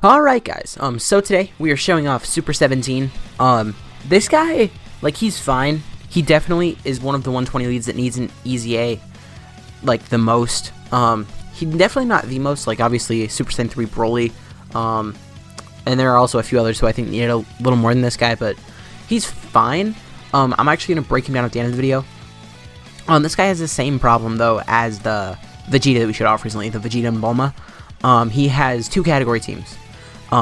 Alright guys, so today we are showing off Super 17. This guy, like, he's fine. He definitely is one of the 120 leads that needs an easy A, like, the most. He's definitely not the most, like, obviously Super Saiyan 3 Broly, and there are also a few others who I think needed a little more than this guy, but he's fine. I'm actually going to break him down at the end of the video. This guy has the same problem, though, as the Vegeta that we showed off recently, the Vegeta and Bulma. He has two category teams.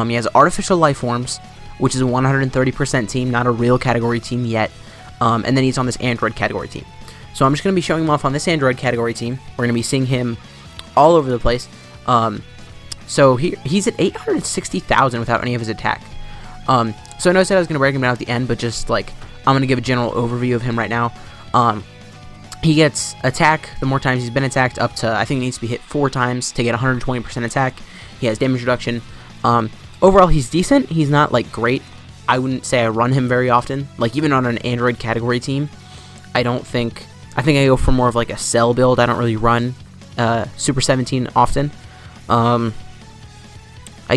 He has Artificial Life Forms, which is a 130% team, not a real category team yet. And then he's on this Android category team. So I'm just going to be showing him off on this Android category team. We're going to be seeing him all over the place. So he's at 860,000 without any of his attack. So I know I said I was going to break him down at the end, but just like, I'm going to give a general overview of him right now. He gets attack the more times he's been attacked, up to, I think he needs to be hit 4 times to get 120% attack. He has damage reduction. Overall, he's decent. He's not, like, great. I wouldn't say I run him very often. Like, even on an Android category team, I think I go for more of, like, a Cell build. I don't really run Super 17 often. I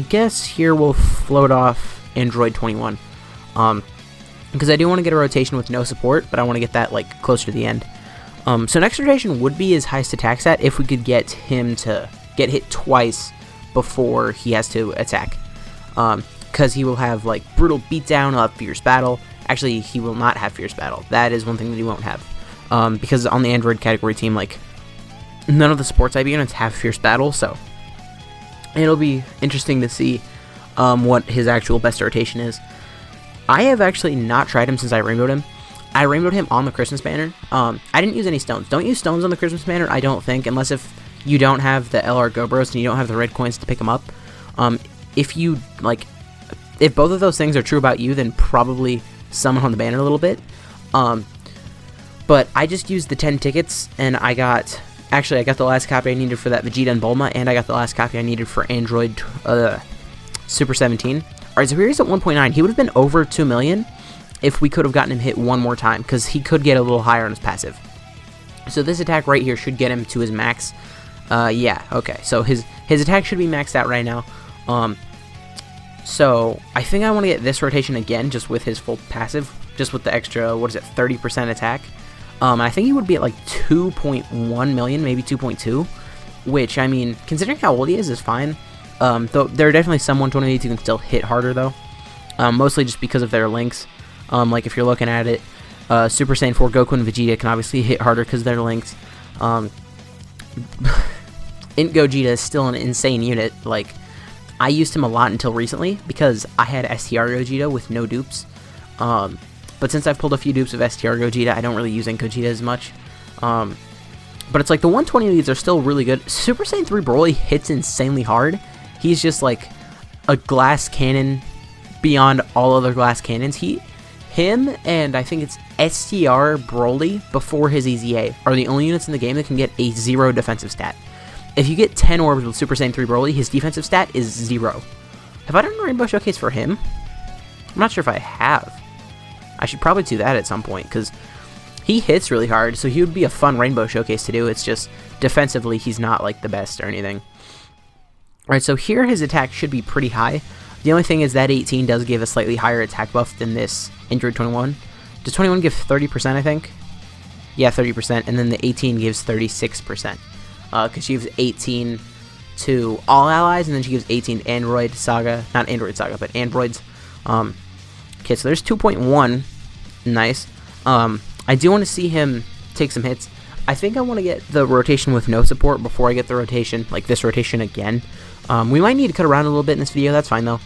guess here we'll float off Android 21. Because I do want to get a rotation with no support, but I want to get that, like, closer to the end. So next rotation would be his highest attack stat if we could get him to get hit twice before he has to attack. Because he will have, like, Brutal Beatdown, he'll have Fierce Battle. Actually, he will not have Fierce Battle. That is one thing that he won't have. Because on the Android category team, like, none of the sports IB units have Fierce Battle, so it'll be interesting to see what his actual best rotation is. I have actually not tried him since I rainbowed him. I rainbowed him on the Christmas banner. I didn't use any stones. Don't use stones on the Christmas banner, I don't think, unless if you don't have the LR Gobros and you don't have the red coins to pick them up. If you, like, if both of those things are true about you, then probably summon on the banner a little bit. But I just used the 10 tickets, and I got the last copy I needed for that Vegeta and Bulma, and I got the last copy I needed for Android Super 17. Alright, so here's at 1.9. He would have been over 2 million if we could have gotten him hit one more time, because he could get a little higher on his passive. So this attack right here should get him to his max. Yeah, okay. So his attack should be maxed out right now. So I think I want to get this rotation again, just with his full passive, just with the extra, what is it, 30% attack. I think he would be at like 2.1 million, maybe 2.2, which, I mean, considering how old he is fine. Though there are definitely some 128s who can still hit harder, though. Mostly just because of their links. Like if you're looking at it, Super Saiyan 4 Goku and Vegeta can obviously hit harder because they're links. Int Gogeta is still an insane unit. Like, I used him a lot until recently because I had STR Gogeta with no dupes. But since I've pulled a few dupes of STR Gogeta, I don't really use Int Gogeta as much. But it's like the 120 leads are still really good. Super Saiyan 3 Broly hits insanely hard. He's just like a glass cannon beyond all other glass cannons. Him and I think it's STR Broly before his EZA are the only units in the game that can get a 0 defensive stat. If you get 10 orbs with Super Saiyan 3 Broly, his defensive stat is 0. Have I done a Rainbow Showcase for him? I'm not sure if I have. I should probably do that at some point, because he hits really hard, so he would be a fun Rainbow Showcase to do. It's just, defensively, he's not, like, the best or anything. Alright, so here his attack should be pretty high. The only thing is that 18 does give a slightly higher attack buff than this Android 21. Does 21 give 30%, I think? Yeah, 30%, and then the 18 gives 36%. Because she gives 18 to all allies, and then she gives 18 to Android Saga. Not Android Saga, but Androids. Okay, so there's 2.1. Nice. I do want to see him take some hits. I think I want to get the rotation with no support before I get the rotation, like this rotation again. We might need to cut around a little bit in this video. That's fine, though.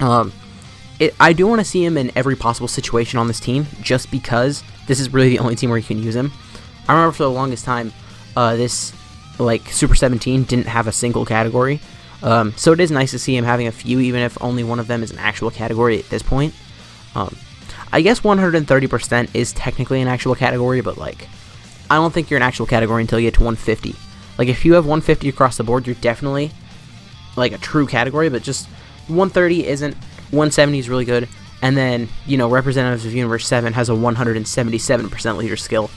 I do want to see him in every possible situation on this team, just because this is really the only team where you can use him. I remember for the longest time, this, like, Super 17 didn't have a single category. So it is nice to see him having a few, even if only one of them is an actual category at this point. I guess 130% is technically an actual category, but, like, I don't think you're an actual category until you get to 150. Like, if you have 150 across the board, you're definitely, like, a true category, but just 130 isn't. 170 is really good. And then, you know, Representatives of Universe 7 has a 177% leader skill,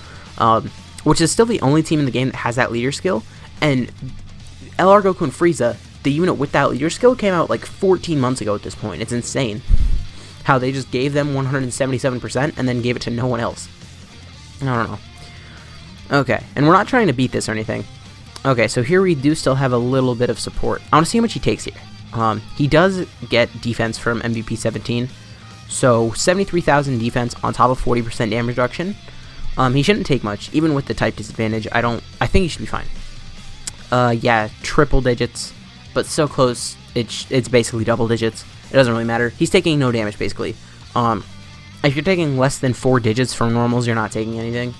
which is still the only team in the game that has that leader skill. And LR Goku and Frieza the unit with that leader skill came out like 14 months ago at this point. It's insane how they just gave them 177% and then gave it to no one else. I don't know. Okay, and we're not trying to beat this or anything. Okay, so here we do still have a little bit of support. I want to see how much he takes here. He does get defense from MVP 17, so 73,000 defense on top of 40% damage reduction. He shouldn't take much, even with the type disadvantage. I think he should be fine. Yeah, triple digits, but so close, it's basically double digits. It doesn't really matter. He's taking no damage, basically. If you're taking less than 4 digits from normals, you're not taking anything.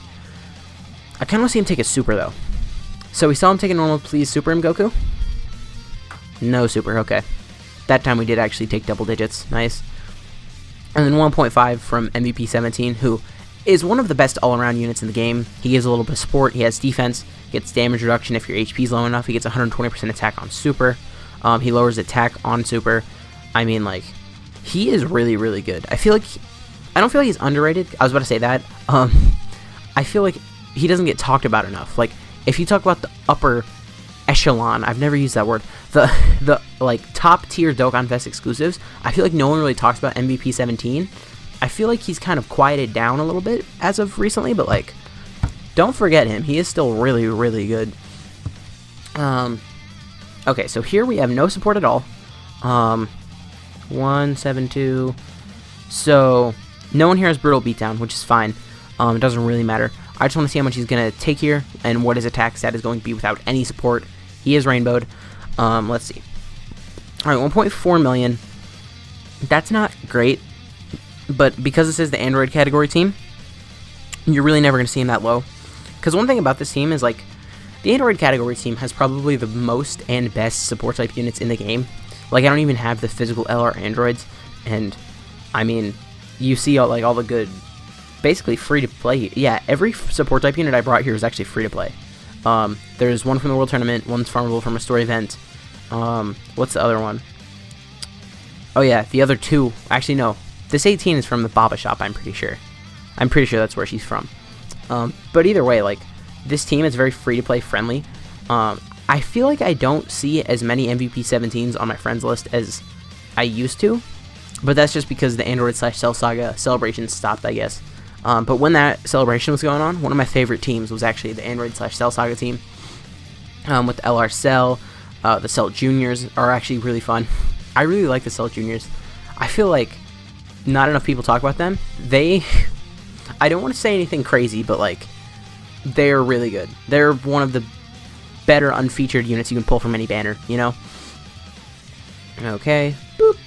I kind of want to see him take a super, though. So we saw him take a normal, please super him, Goku? No super, okay. That time we did actually take double digits, nice. And then 1.5 from MVP 17, who is one of the best all-around units in the game. He gives a little bit of support, he has defense, gets damage reduction if your HP is low enough, he gets 120% attack on super, he lowers attack on super. I mean, like, he is really, really good. I don't feel like he's underrated. I was about to say that. I feel like he doesn't get talked about enough. Like, if you talk about the upper echelon, I've never used that word, the like top tier Dokkan Fest exclusives, I feel like no one really talks about MVP 17. I feel like he's kind of quieted down a little bit as of recently, but like, don't forget him. He is still really, really good. Okay, so here we have no support at all. 172. So no one here has brutal beatdown, which is fine. It doesn't really matter. I just want to see how much he's going to take here and what his attack stat is going to be without any support. He is rainbowed. Let's see. Alright, 1.4 million. That's not great, but because this is the Android category team, you're really never going to see him that low. Because one thing about this team is, like, the Android category team has probably the most and best support type units in the game. Like, I don't even have the physical LR androids, and I mean, you see all the good, basically free to play. Yeah, every support type unit I brought here is actually free to play. There's one from the World Tournament, one's farmable from a story event. What's the other one? Oh yeah, the other two, actually no, this 18 is from the Baba shop, I'm pretty sure. I'm pretty sure that's where she's from. But either way, like, this team is very free to play friendly. I feel like I don't see as many MVP 17s on my friends list as I used to, but that's just because the Android / Cell Saga celebration stopped, I guess. But when that celebration was going on, one of my favorite teams was actually the Android / Cell Saga team, with the LR Cell. The Cell Juniors are actually really fun. I really like the Cell Juniors. I feel like not enough people talk about them. I don't want to say anything crazy, but like, they're really good. They're one of the better unfeatured units you can pull from any banner, you know? Okay. Boop.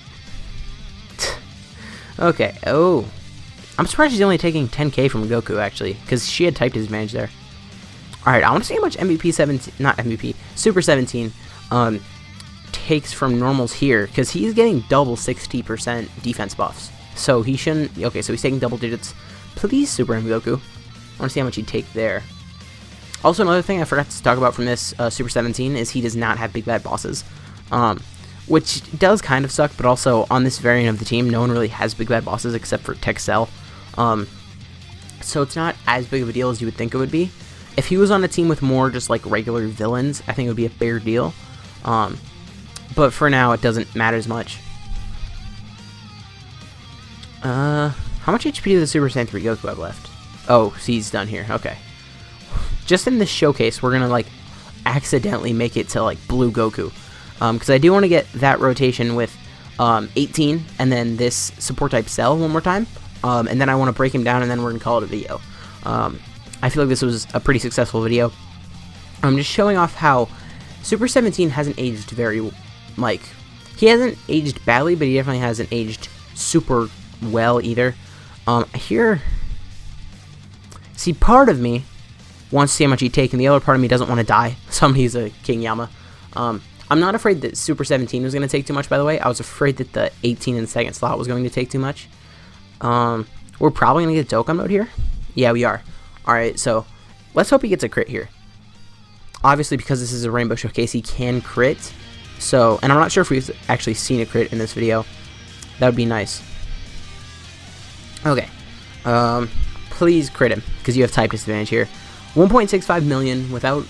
Okay. Oh. I'm surprised she's only taking 10k from Goku, actually, because she had type disadvantage there. Alright, I want to see how much MVP 17, not MVP, Super 17, takes from normals here, because he's getting double 60% defense buffs. So he shouldn't, okay, so he's taking double digits. Please Super him, Goku. I want to see how much he'd take there. Also, another thing I forgot to talk about from this Super 17 is he does not have big bad bosses, which does kind of suck, but also on this variant of the team, no one really has big bad bosses except for Tech Cell. So it's not as big of a deal as you would think it would be. If he was on a team with more just like regular villains, I think it would be a bigger deal. But for now, it doesn't matter as much. How much HP does the Super Saiyan 3 Goku have left? Oh, see, he's done here. Okay. Just in this showcase, we're gonna like accidentally make it to like Blue Goku, because I do want to get that rotation with 18 and then this support type Cell one more time, and then I want to break him down and then we're gonna call it a video. I feel like this was a pretty successful video. I'm just showing off how Super 17 hasn't aged very, like, he hasn't aged badly, but he definitely hasn't aged super well either. Here, see, part of me wants to see how much he'd take, and the other part of me doesn't want to die. Somebody's a King Yama. I'm not afraid that Super 17 was going to take too much, by the way. I was afraid that the 18 in the second slot was going to take too much. We're probably going to get Dokkan mode here. Yeah, we are. Alright, so let's hope he gets a crit here. Obviously, because this is a Rainbow Showcase, he can crit. So, and I'm not sure if we've actually seen a crit in this video. That would be nice. Okay. Please crit him, because you have type disadvantage here. 1.65 million without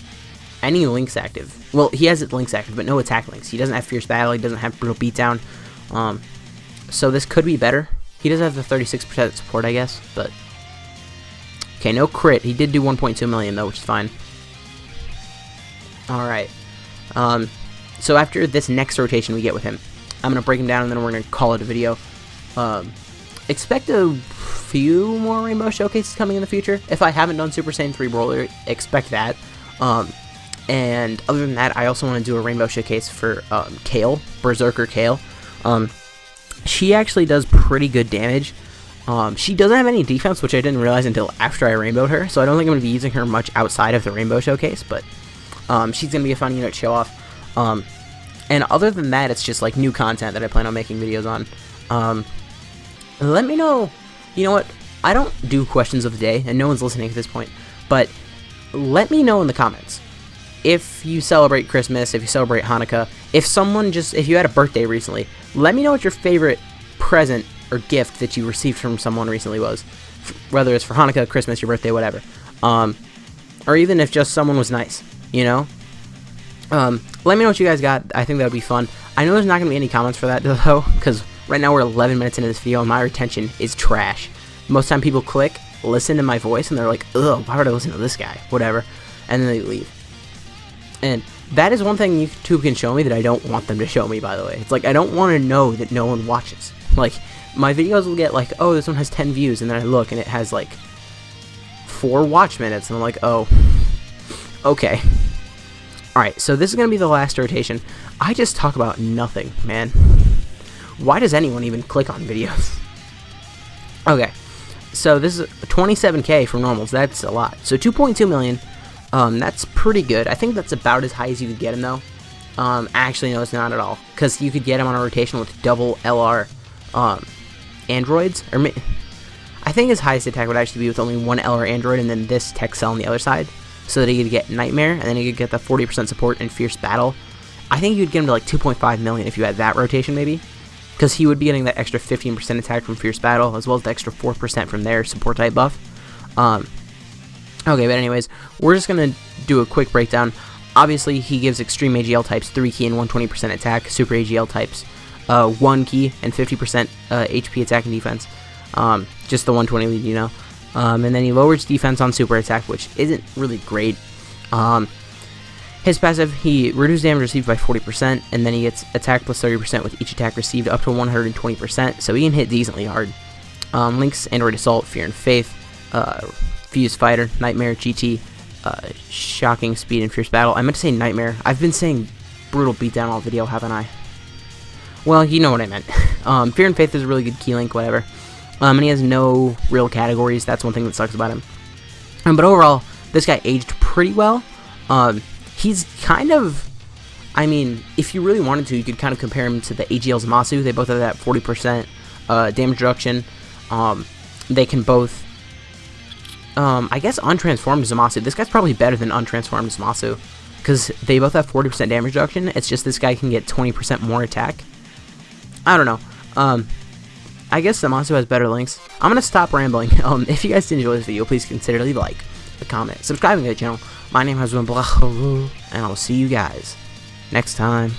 any links active. Well, he has links active, but no attack links. He doesn't have Fierce Battle. He doesn't have Brutal Beatdown. So this could be better. He does have the 36% support, I guess, but... Okay, no crit. He did do 1.2 million, though, which is fine. Alright. So after this next rotation we get with him, I'm going to break him down, and then we're going to call it a video. Expect a few more Rainbow Showcases coming in the future. If I haven't done Super Saiyan 3 Brawler, expect that. And other than that, I also want to do a Rainbow Showcase for Kale, Berserker Kale. She actually does pretty good damage. She doesn't have any defense, which I didn't realize until after I rainbowed her, so I don't think I'm going to be using her much outside of the Rainbow Showcase, but she's going to be a fun unit to show off. And other than that, it's just like new content that I plan on making videos on. Let me know, you know what, I don't do questions of the day, and no one's listening at this point, but let me know in the comments if you celebrate Christmas, if you celebrate Hanukkah, if you had a birthday recently, let me know what your favorite present or gift that you received from someone recently was, whether it's for Hanukkah, Christmas, your birthday, whatever, or even if just someone was nice, you know. Let me know what you guys got. I think that would be fun. I know there's not going to be any comments for that, though, because right now we're 11 minutes into this video, and my retention is trash. Most time people click, listen to my voice, and they're like, ugh, why would I listen to this guy? Whatever. And then they leave. And that is one thing YouTube can show me that I don't want them to show me, by the way. It's like, I don't want to know that no one watches. Like, my videos will get like, oh, this one has 10 views, and then I look, and it has like 4 watch minutes, and I'm like, oh, okay. Alright, so this is going to be the last rotation. I just talk about nothing, man. Why does anyone even click on videos? Okay, so this is 27k for normals. That's a lot. So 2.2 million, that's pretty good. I think that's about as high as you could get him, though. Actually, no, it's not at all, because you could get him on a rotation with double LR androids. I think his highest attack would actually be with only one LR android, and then this tech cell on the other side, so that he could get Nightmare, and then he could get the 40% support and Fierce Battle. I think you'd get him to like 2.5 million if you had that rotation, maybe, because he would be getting that extra 15% attack from Fierce Battle, as well as the extra 4% from their support type buff. Okay, but anyways, we're just going to do a quick breakdown. Obviously, he gives Extreme AGL types 3 key and 120% attack, Super AGL types 1 key and 50% HP attack and defense. Just the 120 lead, you know. And then he lowers defense on super attack, which isn't really great. His passive, he reduces damage received by 40%, and then he gets attack plus 30% with each attack received up to 120%, so he can hit decently hard. Links, Android Assault, Fear and Faith, Fuse Fighter, Nightmare, GT, Shocking Speed, and Fierce Battle. I meant to say Nightmare. I've been saying Brutal Beatdown all video, haven't I? Well, you know what I meant. Fear and Faith is a really good key link, whatever. And he has no real categories. That's one thing that sucks about him. But overall, this guy aged pretty well. He's kind of... I mean, if you really wanted to, you could kind of compare him to the AGL Zamasu. They both have that 40% damage reduction. They can both... I guess untransformed Zamasu. This guy's probably better than untransformed Zamasu, because they both have 40% damage reduction. It's just this guy can get 20% more attack. I don't know. I guess Zamasu has better links. I'm going to stop rambling. If you guys did enjoy this video, please consider leave a like, a comment, subscribing to the channel. My name has been Blah, and I'll see you guys next time.